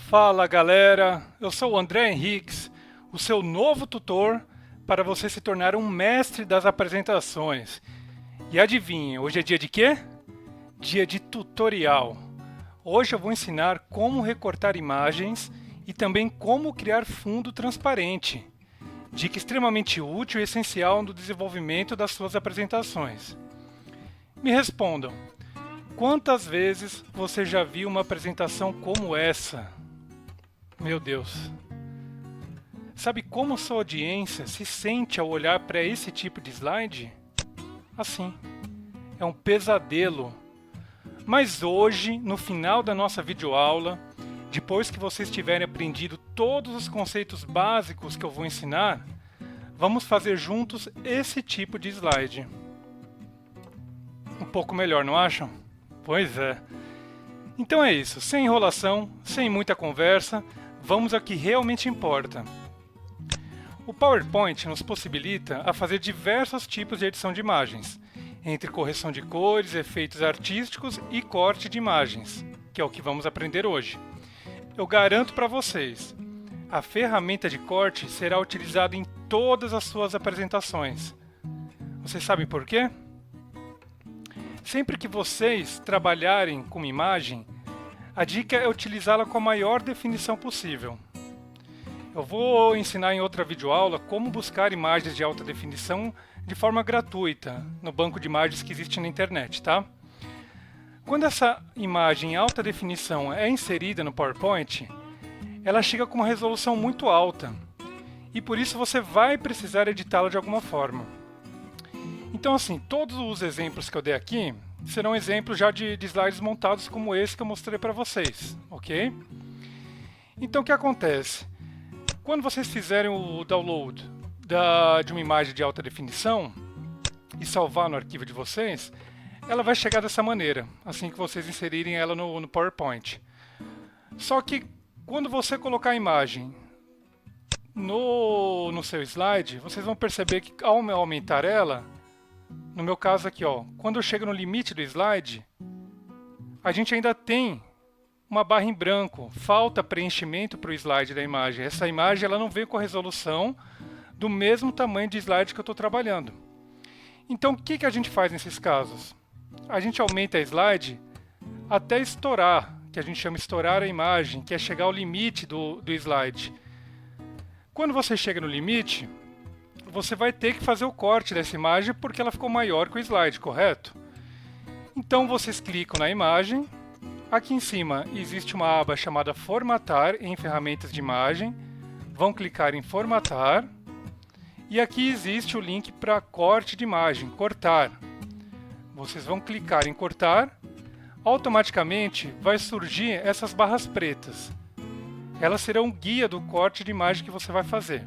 Fala galera, eu sou o André Henriques, o seu novo tutor para você se tornar um mestre das apresentações. E adivinha, hoje é dia de quê? Dia de tutorial. Hoje eu vou ensinar como recortar imagens e também como criar fundo transparente. Dica extremamente útil e essencial no desenvolvimento das suas apresentações. Me respondam, quantas vezes você já viu uma apresentação como essa? Meu Deus. Sabe como sua audiência se sente ao olhar para esse tipo de slide? Assim, é um pesadelo. Mas hoje, no final da nossa videoaula, depois que vocês tiverem aprendido todos os conceitos básicos que eu vou ensinar, vamos fazer juntos esse tipo de slide. Um pouco melhor, não acham? Pois é. Então é isso, sem enrolação, sem muita conversa, vamos ao que realmente importa. O PowerPoint nos possibilita a fazer diversos tipos de edição de imagens, entre correção de cores, efeitos artísticos e corte de imagens, que é o que vamos aprender hoje. Eu garanto para vocês, a ferramenta de corte será utilizada em todas as suas apresentações. Vocês sabem por quê? Sempre que vocês trabalharem com uma imagem, a dica é utilizá-la com a maior definição possível. Eu vou ensinar em outra videoaula como buscar imagens de alta definição de forma gratuita no banco de imagens que existe na internet, tá? Quando essa imagem em alta definição é inserida no PowerPoint, ela chega com uma resolução muito alta e por isso você vai precisar editá-la de alguma forma. Então assim, todos os exemplos que eu dei aqui serão exemplos já de slides montados como esse que eu mostrei para vocês, ok? Então o que acontece? Quando vocês fizerem o download de uma imagem de alta definição e salvar no arquivo de vocês, ela vai chegar dessa maneira, assim que vocês inserirem ela no PowerPoint. Só que quando você colocar a imagem no seu slide, vocês vão perceber que ao aumentar ela, no meu caso aqui, ó, quando eu chego no limite do slide, a gente ainda tem uma barra em branco, falta preenchimento para o slide da imagem. Essa imagem ela não veio com a resolução do mesmo tamanho de slide que eu estou trabalhando. Então o que a gente faz nesses casos? A gente aumenta a slide até estourar, que a gente chama de estourar a imagem, que é chegar ao limite do slide. Quando você chega no limite, você vai ter que fazer o corte dessa imagem porque ela ficou maior que o slide, correto? Então vocês clicam na imagem, aqui em cima existe uma aba chamada Formatar em ferramentas de imagem, vão clicar em Formatar, e aqui existe o link para corte de imagem, cortar. Vocês vão clicar em cortar, automaticamente vai surgir essas barras pretas. Elas serão o guia do corte de imagem que você vai fazer.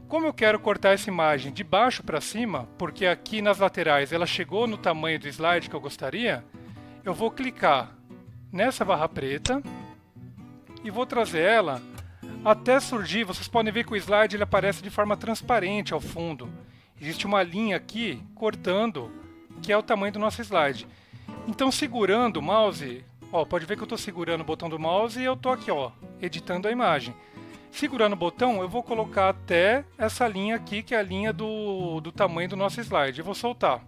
Como eu quero cortar essa imagem de baixo para cima, porque aqui nas laterais ela chegou no tamanho do slide que eu gostaria, eu vou clicar nessa barra preta e vou trazer ela até surgir. Vocês podem ver que o slide ele aparece de forma transparente ao fundo. Existe uma linha aqui cortando, que é o tamanho do nosso slide. Então segurando o mouse, ó, pode ver que eu estou segurando o botão do mouse e eu estou aqui, ó, editando a imagem. Segurando o botão, eu vou colocar até essa linha aqui, que é a linha do tamanho do nosso slide. Eu vou soltar.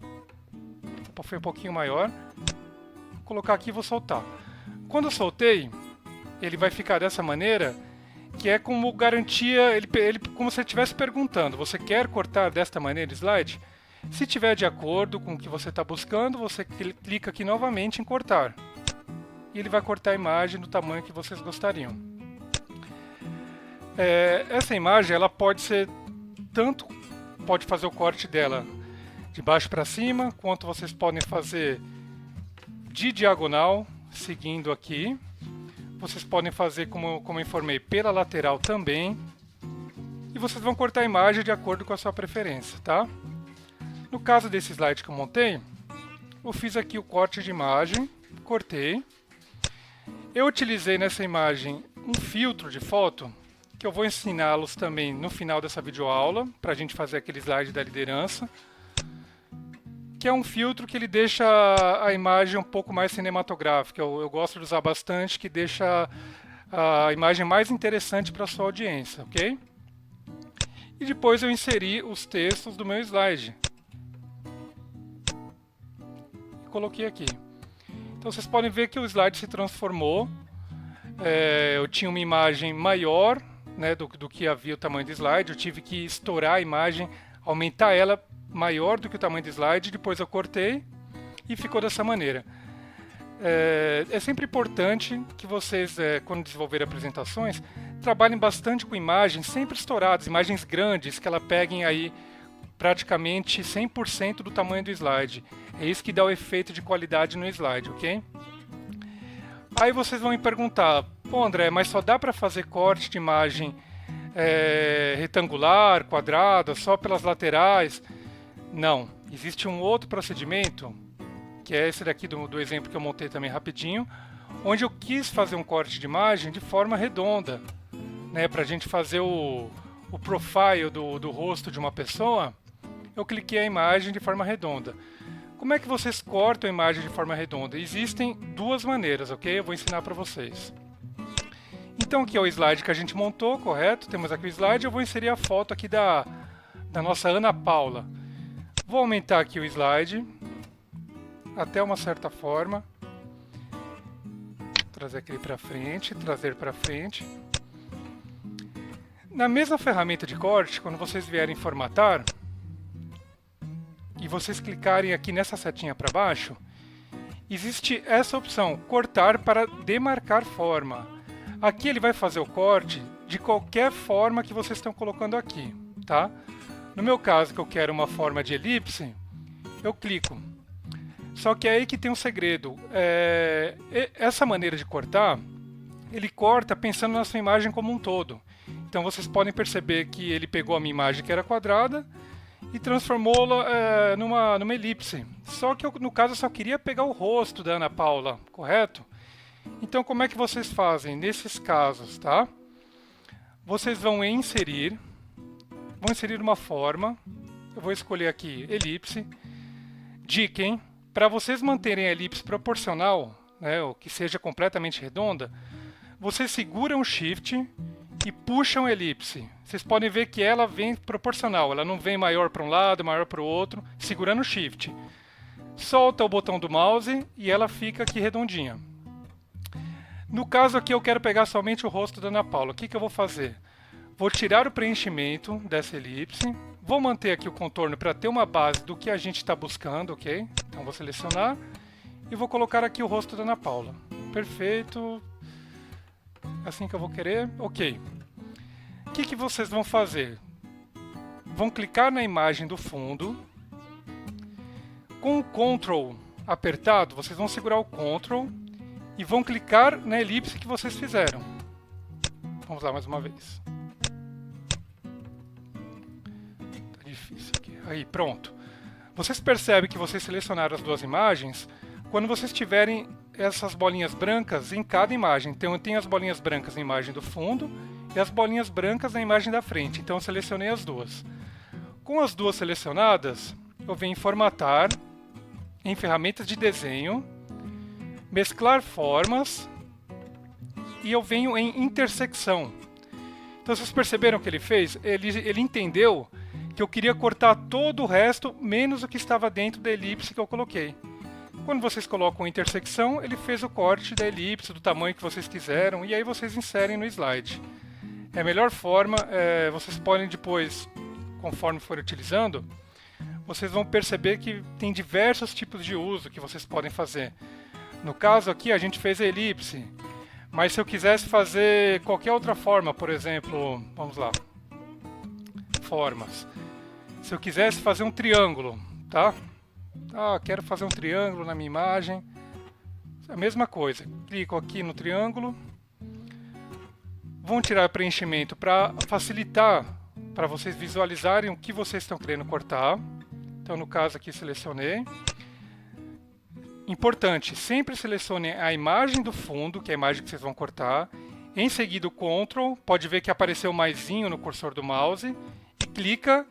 Foi um pouquinho maior. Vou colocar aqui e vou soltar. Quando eu soltei, ele vai ficar dessa maneira, que é como garantia, como se ele estivesse perguntando, você quer cortar desta maneira o slide? Se tiver de acordo com o que você está buscando, você clica aqui novamente em cortar. E ele vai cortar a imagem do tamanho que vocês gostariam. Essa imagem ela pode fazer o corte dela de baixo para cima, quanto vocês podem fazer de diagonal, seguindo aqui. Vocês podem fazer, como eu informei, pela lateral também. E vocês vão cortar a imagem de acordo com a sua preferência, tá? No caso desse slide que eu montei, eu fiz aqui o corte de imagem, cortei. Eu utilizei nessa imagem um filtro de foto, que eu vou ensiná-los também no final dessa videoaula, para a gente fazer aquele slide da liderança, que é um filtro que ele deixa a imagem um pouco mais cinematográfica. Eu gosto de usar bastante, que deixa a imagem mais interessante para a sua audiência, ok? E depois eu inseri os textos do meu slide. Coloquei aqui. Então vocês podem ver que o slide se transformou. Eu tinha uma imagem maior, né, do que havia o tamanho do slide. Eu tive que estourar a imagem, aumentar ela maior do que o tamanho do slide. Depois eu cortei e ficou dessa maneira. É sempre importante que vocês, quando desenvolverem apresentações, trabalhem bastante com imagens sempre estouradas, imagens grandes, que ela peguem aí praticamente 100% do tamanho do slide. É isso que dá o efeito de qualidade no slide, ok? Aí vocês vão me perguntar, pô André, mas só dá para fazer corte de imagem retangular, quadrada, só pelas laterais? Não, existe um outro procedimento, que é esse daqui do exemplo que eu montei também rapidinho, onde eu quis fazer um corte de imagem de forma redonda, né, para a gente fazer o profile do rosto de uma pessoa. Eu cliquei a imagem de forma redonda. Como é que vocês cortam a imagem de forma redonda? Existem duas maneiras, ok? Eu vou ensinar para vocês. Então aqui é o slide que a gente montou, correto? Temos aqui o slide, eu vou inserir a foto aqui da nossa Ana Paula. Vou aumentar aqui o slide até uma certa forma. Trazer aquele para frente, trazer para frente. Na mesma ferramenta de corte, quando vocês vierem formatar, e vocês clicarem aqui nessa setinha para baixo, existe essa opção, cortar para demarcar forma. Aqui ele vai fazer o corte de qualquer forma que vocês estão colocando aqui, tá? No meu caso, que eu quero uma forma de elipse, eu clico. Só que é aí que tem um segredo. Essa maneira de cortar, ele corta pensando na sua imagem como um todo. Então vocês podem perceber que ele pegou a minha imagem que era quadrada e transformou-la numa elipse. Só que eu, no caso, só queria pegar o rosto da Ana Paula, correto? Então como é que vocês fazem nesses casos, tá? Vocês vão inserir uma forma. Eu vou escolher aqui elipse. Dica, hein? Para vocês manterem a elipse proporcional, né, ou que seja completamente redonda, vocês seguram o Shift e puxam a elipse. Vocês podem ver que ela vem proporcional, ela não vem maior para um lado, maior para o outro, segurando o Shift. Solta o botão do mouse e ela fica aqui redondinha. No caso aqui eu quero pegar somente o rosto da Ana Paula. O que eu vou fazer? Vou tirar o preenchimento dessa elipse, vou manter aqui o contorno para ter uma base do que a gente está buscando, ok? Então vou selecionar e vou colocar aqui o rosto da Ana Paula. Perfeito. Assim que eu vou querer, ok. O que vocês vão fazer? Vão clicar na imagem do fundo. Com o Ctrl apertado, vocês vão segurar o Ctrl e vão clicar na elipse que vocês fizeram. Vamos lá mais uma vez. Tá difícil aqui. Aí, pronto. Vocês percebem que vocês selecionaram as duas imagens quando vocês tiverem essas bolinhas brancas em cada imagem. Então, tem as bolinhas brancas na imagem do fundo e as bolinhas brancas na imagem da frente. Então, eu selecionei as duas. Com as duas selecionadas, eu venho em formatar, em ferramentas de desenho, mesclar formas e eu venho em intersecção. Então, vocês perceberam o que ele fez? Ele entendeu que eu queria cortar todo o resto, menos o que estava dentro da elipse que eu coloquei. Quando vocês colocam intersecção, ele fez o corte da elipse, do tamanho que vocês quiseram, e aí vocês inserem no slide. É a melhor forma, vocês podem depois, conforme for utilizando, vocês vão perceber que tem diversos tipos de uso que vocês podem fazer. No caso aqui, a gente fez a elipse, mas se eu quisesse fazer qualquer outra forma, por exemplo, vamos lá, formas. Se eu quisesse fazer um triângulo, tá? Quero fazer um triângulo na minha imagem. A mesma coisa. Clico aqui no triângulo. Vão tirar preenchimento para facilitar, para vocês visualizarem o que vocês estão querendo cortar. Então, no caso aqui, selecionei. Importante, sempre selecione a imagem do fundo, que é a imagem que vocês vão cortar. Em seguida, o Ctrl. Pode ver que apareceu maisinho no cursor do mouse. E clica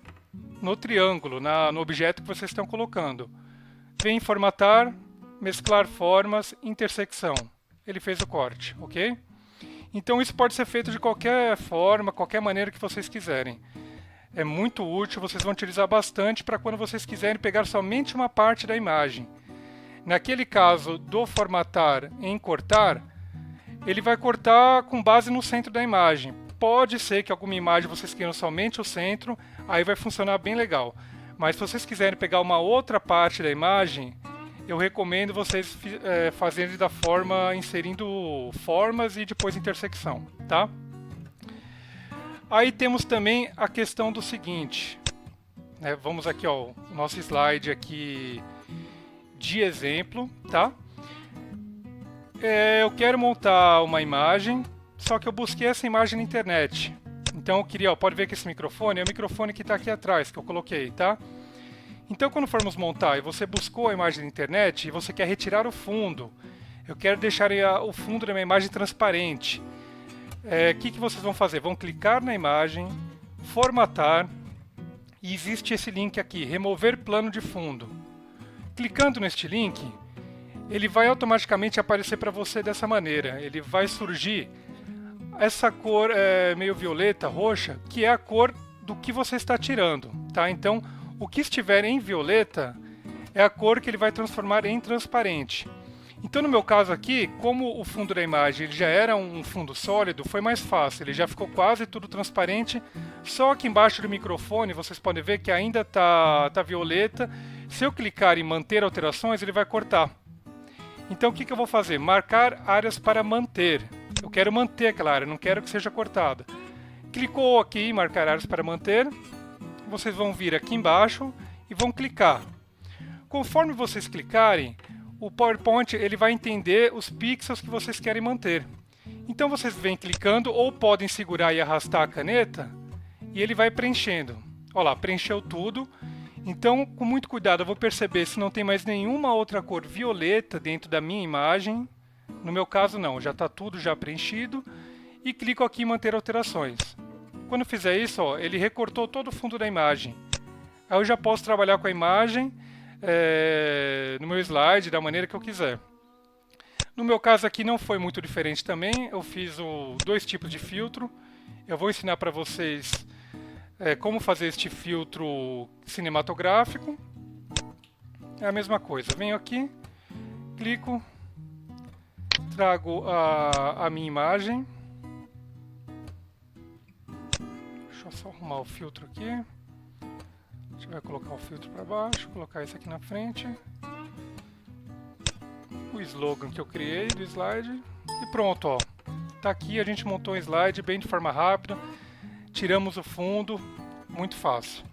no triângulo, no objeto que vocês estão colocando. Vem em formatar, mesclar formas, intersecção. Ele fez o corte, ok? Então isso pode ser feito de qualquer forma, qualquer maneira que vocês quiserem. É muito útil, vocês vão utilizar bastante para quando vocês quiserem pegar somente uma parte da imagem. Naquele caso do formatar em cortar, ele vai cortar com base no centro da imagem. Pode ser que alguma imagem vocês queiram somente o centro, aí vai funcionar bem legal. Mas se vocês quiserem pegar uma outra parte da imagem, eu recomendo vocês fazerem da forma inserindo formas e depois intersecção, tá? Aí temos também a questão do seguinte, né? Vamos aqui, ó, o nosso slide aqui de exemplo, tá? Eu quero montar uma imagem, só que eu busquei essa imagem na internet. Então eu queria, ó, pode ver que esse microfone é o microfone que está aqui atrás, que eu coloquei, tá? Então quando formos montar e você buscou a imagem na internet e você quer retirar o fundo, eu quero deixar o fundo da minha imagem transparente. O que vocês vão fazer? Vão clicar na imagem, formatar, e existe esse link aqui, remover plano de fundo. Clicando neste link, ele vai automaticamente aparecer para você dessa maneira. Ele vai surgir essa cor meio violeta, roxa, que é a cor do que você está tirando, tá? Então, o que estiver em violeta é a cor que ele vai transformar em transparente. Então, no meu caso aqui, como o fundo da imagem ele já era um fundo sólido, foi mais fácil. Ele já ficou quase tudo transparente. Só que embaixo do microfone, vocês podem ver que ainda tá violeta. Se eu clicar em manter alterações, ele vai cortar. Então, o que eu vou fazer? Marcar áreas para manter. Eu quero manter aquela área, não quero que seja cortada. Clicou aqui em marcar áreas para manter. Vocês vão vir aqui embaixo e vão clicar. Conforme vocês clicarem, o PowerPoint ele vai entender os pixels que vocês querem manter. Então vocês vêm clicando ou podem segurar e arrastar a caneta e ele vai preenchendo. Olha lá, preencheu tudo. Então, com muito cuidado, eu vou perceber se não tem mais nenhuma outra cor violeta dentro da minha imagem. No meu caso não, já está tudo já preenchido. E clico aqui em manter alterações. Quando eu fizer isso, ó, ele recortou todo o fundo da imagem. Aí eu já posso trabalhar com a imagem no meu slide da maneira que eu quiser. No meu caso aqui não foi muito diferente também. Eu fiz dois tipos de filtro. Eu vou ensinar para vocês como fazer este filtro cinematográfico. É a mesma coisa. Venho aqui, clico, trago a minha imagem. Deixa eu só arrumar o filtro aqui. A gente vai colocar o filtro para baixo, colocar esse aqui na frente. O slogan que eu criei do slide. E pronto, ó. Tá aqui, a gente montou um slide bem de forma rápida. Tiramos o fundo, muito fácil.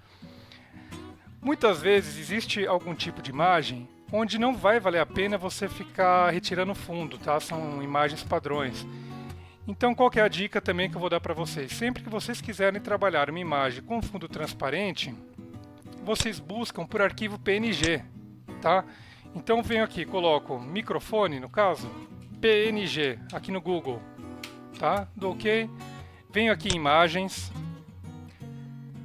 Muitas vezes existe algum tipo de imagem onde não vai valer a pena você ficar retirando o fundo, tá? São imagens padrões. Então qual que é a dica também que eu vou dar para vocês? Sempre que vocês quiserem trabalhar uma imagem com fundo transparente, vocês buscam por arquivo PNG, tá? Então venho aqui, coloco microfone, no caso, PNG, aqui no Google, tá? Dou OK. Venho aqui em imagens.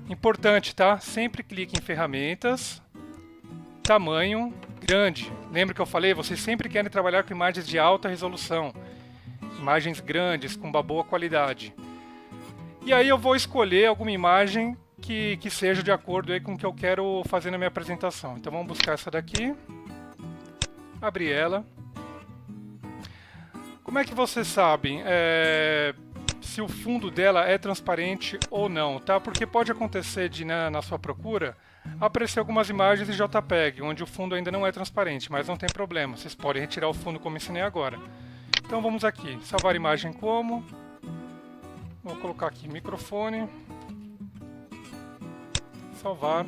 Importante, tá? Sempre clique em ferramentas, tamanho grande. Lembra que eu falei? Vocês sempre querem trabalhar com imagens de alta resolução. Imagens grandes, com uma boa qualidade. E aí eu vou escolher alguma imagem que seja de acordo aí com o que eu quero fazer na minha apresentação. Então vamos buscar essa daqui. Abrir ela. Como é que vocês sabem se o fundo dela é transparente ou não, tá? Porque pode acontecer de, na sua procura, aparecer algumas imagens de JPEG, onde o fundo ainda não é transparente, mas não tem problema. Vocês podem retirar o fundo como ensinei agora. Então vamos aqui, salvar imagem como. Vou colocar aqui microfone. Salvar.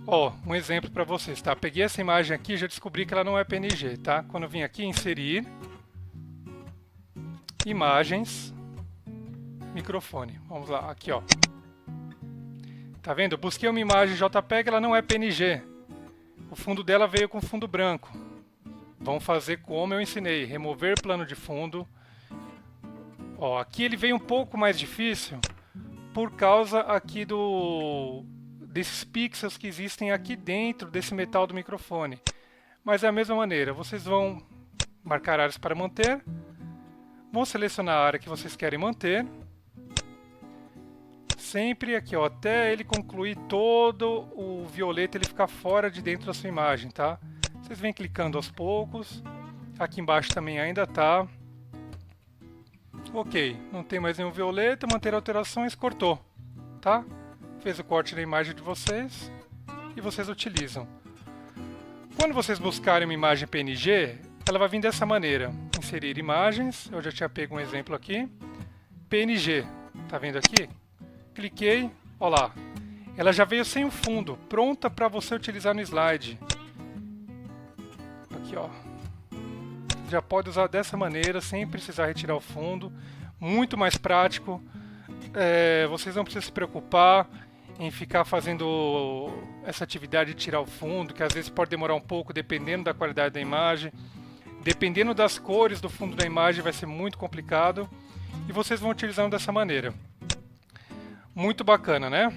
Ó, um exemplo para vocês, tá? Peguei essa imagem aqui e já descobri que ela não é PNG, tá? Quando eu vim aqui inserir imagens, microfone. Vamos lá, aqui ó. Tá vendo? Eu busquei uma imagem JPEG, ela não é PNG. O fundo dela veio com fundo branco. Vamos fazer como eu ensinei, remover plano de fundo. Ó, aqui ele veio um pouco mais difícil por causa aqui desses pixels que existem aqui dentro desse metal do microfone. Mas é a mesma maneira, vocês vão marcar áreas para manter. Vão selecionar a área que vocês querem manter. Sempre aqui, ó, até ele concluir todo o violeta, ele ficar fora de dentro da sua imagem, tá? Vocês vêm clicando aos poucos. Aqui embaixo também ainda tá. Ok, não tem mais nenhum violeta, manter alterações, cortou, tá? Fez o corte da imagem de vocês e vocês utilizam. Quando vocês buscarem uma imagem PNG, ela vai vir dessa maneira. Inserir imagens, eu já tinha pego um exemplo aqui. PNG, tá vendo aqui? Cliquei, ó lá. Ela já veio sem o fundo, pronta para você utilizar no slide. Aqui, ó. Já pode usar dessa maneira, sem precisar retirar o fundo. Muito mais prático. Vocês não precisam se preocupar em ficar fazendo essa atividade de tirar o fundo, que às vezes pode demorar um pouco, dependendo da qualidade da imagem. Dependendo das cores do fundo da imagem, vai ser muito complicado. E vocês vão utilizando dessa maneira. Muito bacana, né?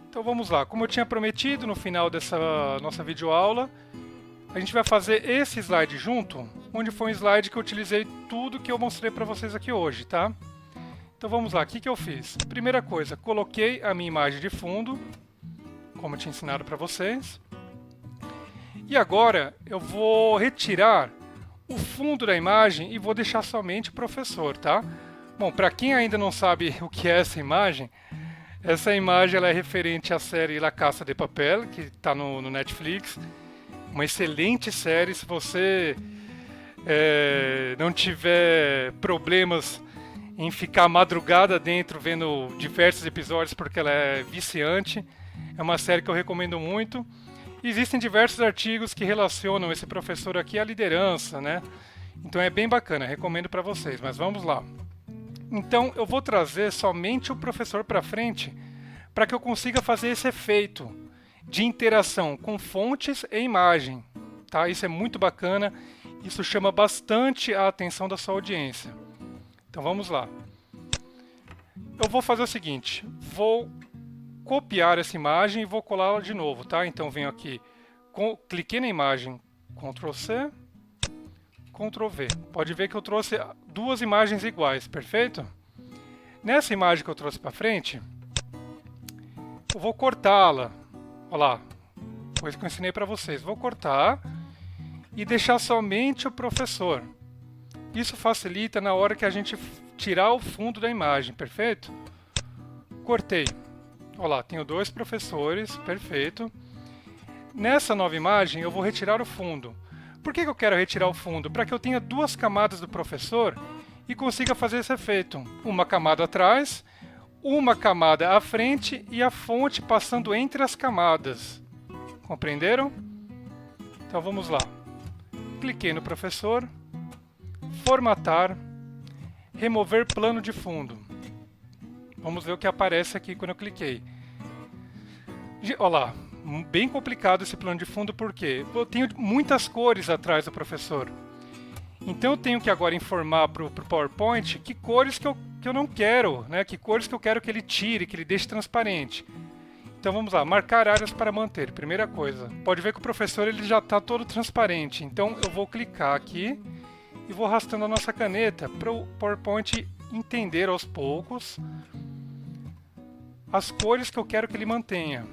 Então vamos lá. Como eu tinha prometido no final dessa nossa videoaula, a gente vai fazer esse slide junto, onde foi um slide que eu utilizei tudo que eu mostrei para vocês aqui hoje, tá? Então vamos lá, o que eu fiz? Primeira coisa, coloquei a minha imagem de fundo, como eu tinha ensinado para vocês. E agora eu vou retirar o fundo da imagem e vou deixar somente o professor, tá? Bom, para quem ainda não sabe o que é essa imagem ela é referente à série La Casa de Papel, que está no Netflix. Uma excelente série. Se você não tiver problemas em ficar madrugada dentro vendo diversos episódios, porque ela é viciante, é uma série que eu recomendo muito. Existem diversos artigos que relacionam esse professor aqui à liderança, né? Então é bem bacana, recomendo para vocês, mas vamos lá. Então eu vou trazer somente o professor para frente para que eu consiga fazer esse efeito de interação com fontes e imagem, tá? Isso é muito bacana, isso chama bastante a atenção da sua audiência. Então vamos lá. Eu vou fazer o seguinte, vou copiar essa imagem e vou colá-la de novo, tá? Então venho aqui, cliquei na imagem, Ctrl C, Ctrl V. Pode ver que eu trouxe duas imagens iguais, perfeito? Nessa imagem que eu trouxe para frente, eu vou cortá-la. Olha lá, coisa que eu ensinei para vocês. Vou cortar e deixar somente o professor. Isso facilita na hora que a gente tirar o fundo da imagem, perfeito? Cortei. Olha lá, tenho dois professores, perfeito. Nessa nova imagem eu vou retirar o fundo. Por que eu quero retirar o fundo? Para que eu tenha duas camadas do professor e consiga fazer esse efeito. Uma camada atrás, uma camada à frente e a fonte passando entre as camadas. Compreenderam? Então vamos lá. Cliquei no professor, formatar, remover plano de fundo. Vamos ver o que aparece aqui quando eu cliquei. Olha lá, bem complicado esse plano de fundo porque eu tenho muitas cores atrás do professor. Então eu tenho que agora informar para o PowerPoint que cores que eu não quero, né? Que cores que eu quero que ele tire, que ele deixe transparente. Então vamos lá, marcar áreas para manter, primeira coisa. Pode ver que o professor ele já está todo transparente, então eu vou clicar aqui e vou arrastando a nossa caneta para o PowerPoint entender aos poucos as cores que eu quero que ele mantenha.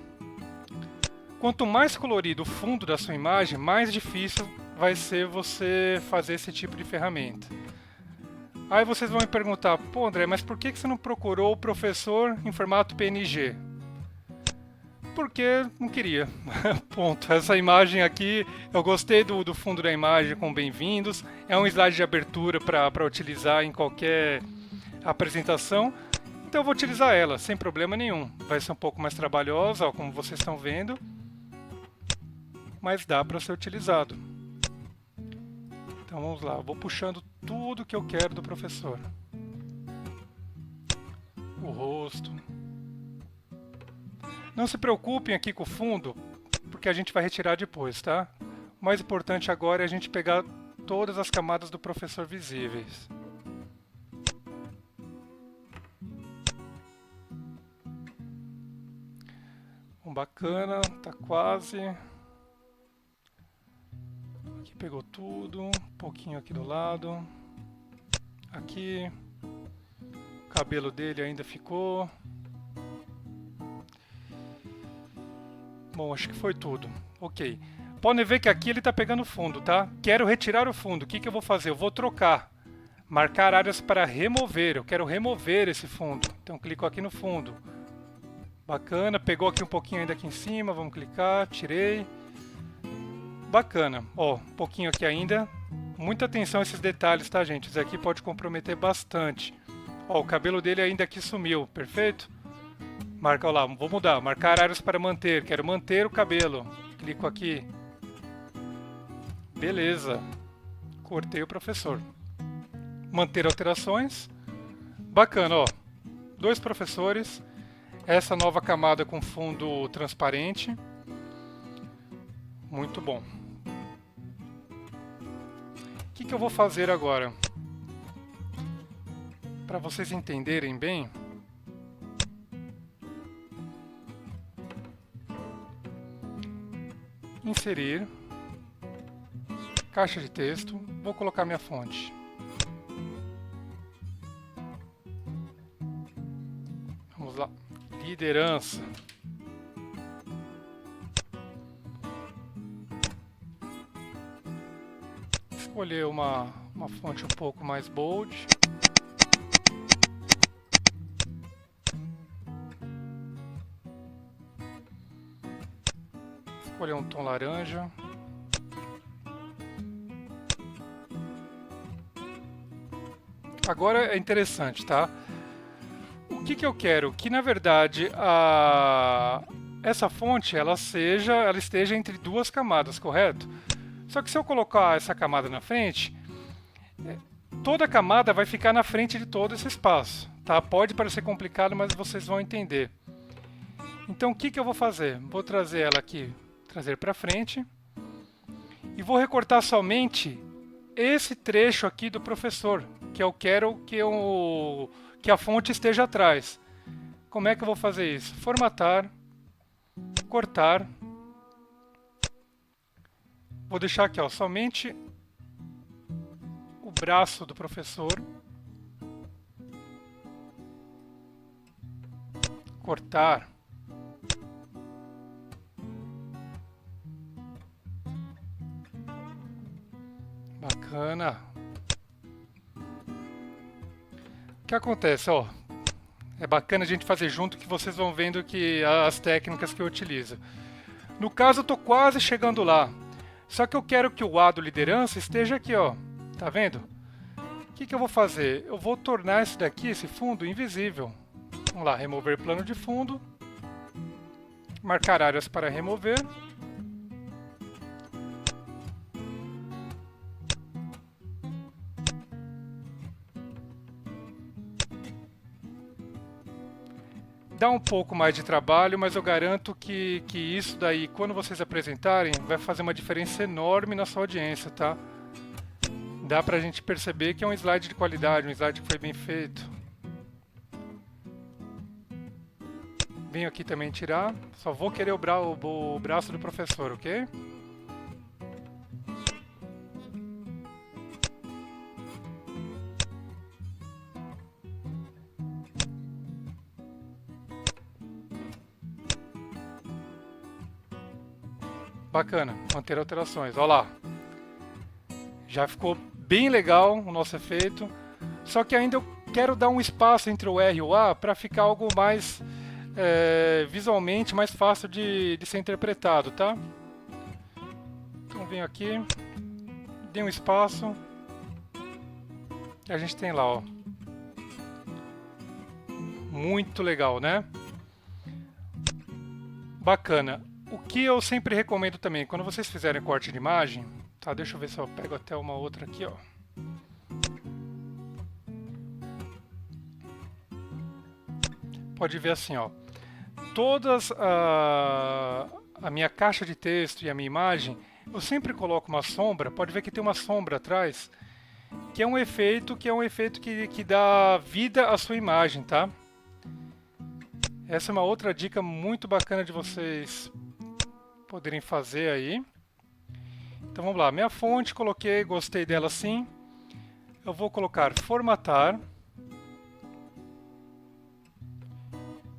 Quanto mais colorido o fundo da sua imagem, mais difícil vai ser você fazer esse tipo de ferramenta. Aí vocês vão me perguntar, pô André, mas por que você não procurou o professor em formato PNG? Porque não queria. Ponto. Essa imagem aqui, eu gostei do fundo da imagem com bem-vindos. É um slide de abertura para utilizar em qualquer apresentação. Então eu vou utilizar ela, sem problema nenhum. Vai ser um pouco mais trabalhosa, ó, como vocês estão vendo. Mas dá para ser utilizado. Então vamos lá, eu vou puxando tudo que eu quero do professor. O rosto. Não se preocupem aqui com o fundo, porque a gente vai retirar depois, tá? O mais importante agora é a gente pegar todas as camadas do professor visíveis. Bacana, tá quase. Aqui pegou tudo, um pouquinho aqui do lado, aqui, o cabelo dele ainda ficou. Bom, acho que foi tudo. Ok. Podem ver que aqui ele está pegando fundo, tá? Quero retirar o fundo. O que eu vou fazer? Eu vou trocar. Marcar áreas para remover. Eu quero remover esse fundo. Então clico aqui no fundo. Bacana. Pegou aqui um pouquinho ainda aqui em cima. Vamos clicar. Tirei. Bacana. Ó, um pouquinho aqui ainda. Muita atenção a esses detalhes, tá, gente? Isso aqui pode comprometer bastante. Ó, o cabelo dele ainda aqui sumiu. Perfeito? Marca lá. Vou mudar. Marcar áreas para manter. Quero manter o cabelo. Clico aqui. Beleza. Cortei o professor. Manter alterações. Bacana, ó. 2 professores. Essa nova camada com fundo transparente. Muito bom. O que eu vou fazer agora? Para vocês entenderem bem. Inserir. Caixa de texto. Vou colocar minha fonte. Vamos lá. Liderança. Escolher uma fonte um pouco mais bold. Escolher um tom laranja. Agora é interessante, tá? O que eu quero? Que na verdade essa fonte ela esteja entre 2 camadas, correto? Só que se eu colocar essa camada na frente, toda camada vai ficar na frente de todo esse espaço, tá? Pode parecer complicado, mas vocês vão entender. Então o que eu vou fazer? Vou trazer ela aqui, trazer para frente e vou recortar somente esse trecho aqui do professor, que eu quero que a fonte esteja atrás. Como é que eu vou fazer isso? Formatar, cortar. Vou deixar aqui, ó, somente o braço do professor. Cortar. Bacana. O que acontece, ó? É bacana a gente fazer junto que vocês vão vendo que as técnicas que eu utilizo. No caso, eu estou quase chegando lá. Só que eu quero que o A do liderança esteja aqui, ó. Tá vendo? O que eu vou fazer? Eu vou tornar esse daqui, esse fundo, invisível. Vamos lá, remover plano de fundo. Marcar áreas para remover. Dá um pouco mais de trabalho, mas eu garanto que isso daí, quando vocês apresentarem, vai fazer uma diferença enorme na sua audiência, tá? Dá pra gente perceber que é um slide de qualidade, um slide que foi bem feito. Venho aqui também tirar, só vou querer o braço do professor, ok? Bacana, manter alterações, olha lá. Já ficou bem legal o nosso efeito, só que ainda eu quero dar um espaço entre o R e o A para ficar algo mais visualmente mais fácil de ser interpretado, tá? Então venho aqui, dei um espaço, e a gente tem lá, ó. Muito legal, né? Bacana. O que eu sempre recomendo também, quando vocês fizerem corte de imagem, tá? Deixa eu ver se eu pego até uma outra aqui, ó. Pode ver assim, ó. Todas a minha caixa de texto e a minha imagem, eu sempre coloco uma sombra. Pode ver que tem uma sombra atrás, que é um efeito que dá vida à sua imagem, tá? Essa é uma outra dica muito bacana de vocês poderem fazer aí. Então vamos lá, minha fonte, coloquei, gostei dela assim. Eu vou colocar formatar.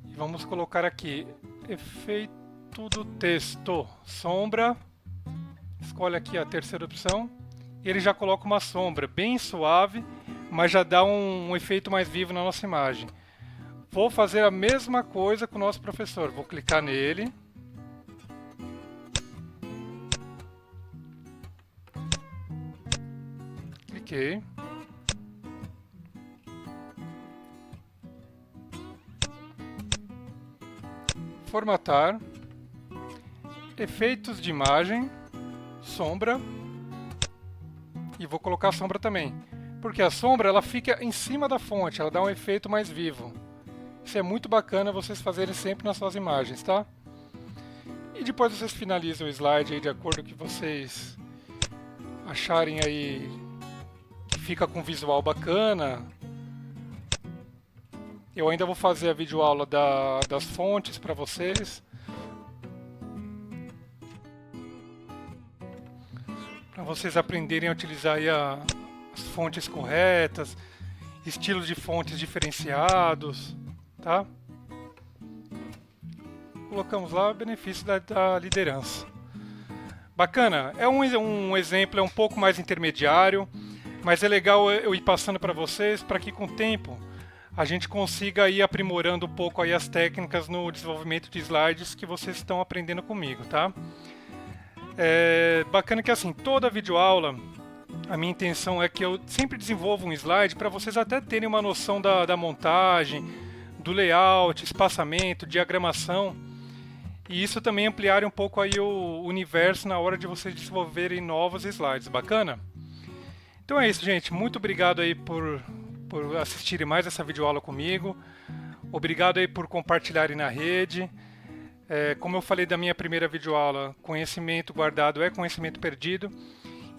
E vamos colocar aqui, efeito do texto, sombra. Escolhe aqui a terceira opção. E ele já coloca uma sombra bem suave, mas já dá um efeito mais vivo na nossa imagem. Vou fazer a mesma coisa com o nosso professor. Vou clicar nele. Cliquei. Formatar. Efeitos de imagem. Sombra. E vou colocar a sombra também. Porque a sombra ela fica em cima da fonte, ela dá um efeito mais vivo. Isso é muito bacana vocês fazerem sempre nas suas imagens, tá? E depois vocês finalizam o slide aí de acordo com o que vocês acharem aí que fica com um visual bacana. Eu ainda vou fazer a videoaula das fontes para vocês. Para vocês aprenderem a utilizar aí as fontes corretas, estilos de fontes diferenciados, tá? Colocamos lá o benefício da liderança. Bacana, é um exemplo, é um pouco mais intermediário, mas é legal eu ir passando para vocês para que com o tempo a gente consiga ir aprimorando um pouco aí as técnicas no desenvolvimento de slides que vocês estão aprendendo comigo, tá? Bacana que assim, toda videoaula, a minha intenção é que eu sempre desenvolva um slide para vocês até terem uma noção da montagem, do layout, espaçamento, diagramação, e isso também ampliar um pouco aí o universo na hora de vocês desenvolverem novos slides. Bacana? Então é isso, gente. Muito obrigado aí por assistirem mais essa videoaula comigo. Obrigado aí por compartilharem na rede. Como eu falei da minha primeira videoaula, conhecimento guardado é conhecimento perdido.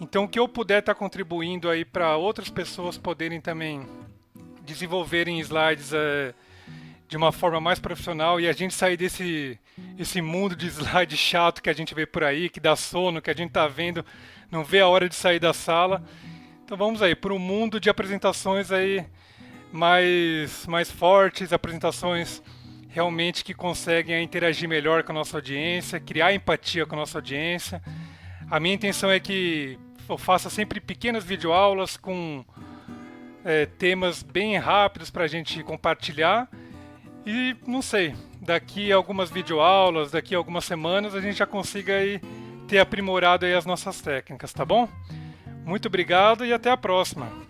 Então o que eu puder estar contribuindo aí para outras pessoas poderem também desenvolverem slides de uma forma mais profissional e a gente sair esse mundo de slide chato que a gente vê por aí, que dá sono, que a gente está vendo, não vê a hora de sair da sala. Então vamos aí para um mundo de apresentações aí mais fortes, apresentações realmente que conseguem interagir melhor com a nossa audiência, criar empatia com a nossa audiência. A minha intenção é que eu faça sempre pequenas videoaulas com temas bem rápidos para a gente compartilhar. E não sei, daqui a algumas videoaulas, daqui a algumas semanas, a gente já consiga aí ter aprimorado aí as nossas técnicas, tá bom? Muito obrigado e até a próxima!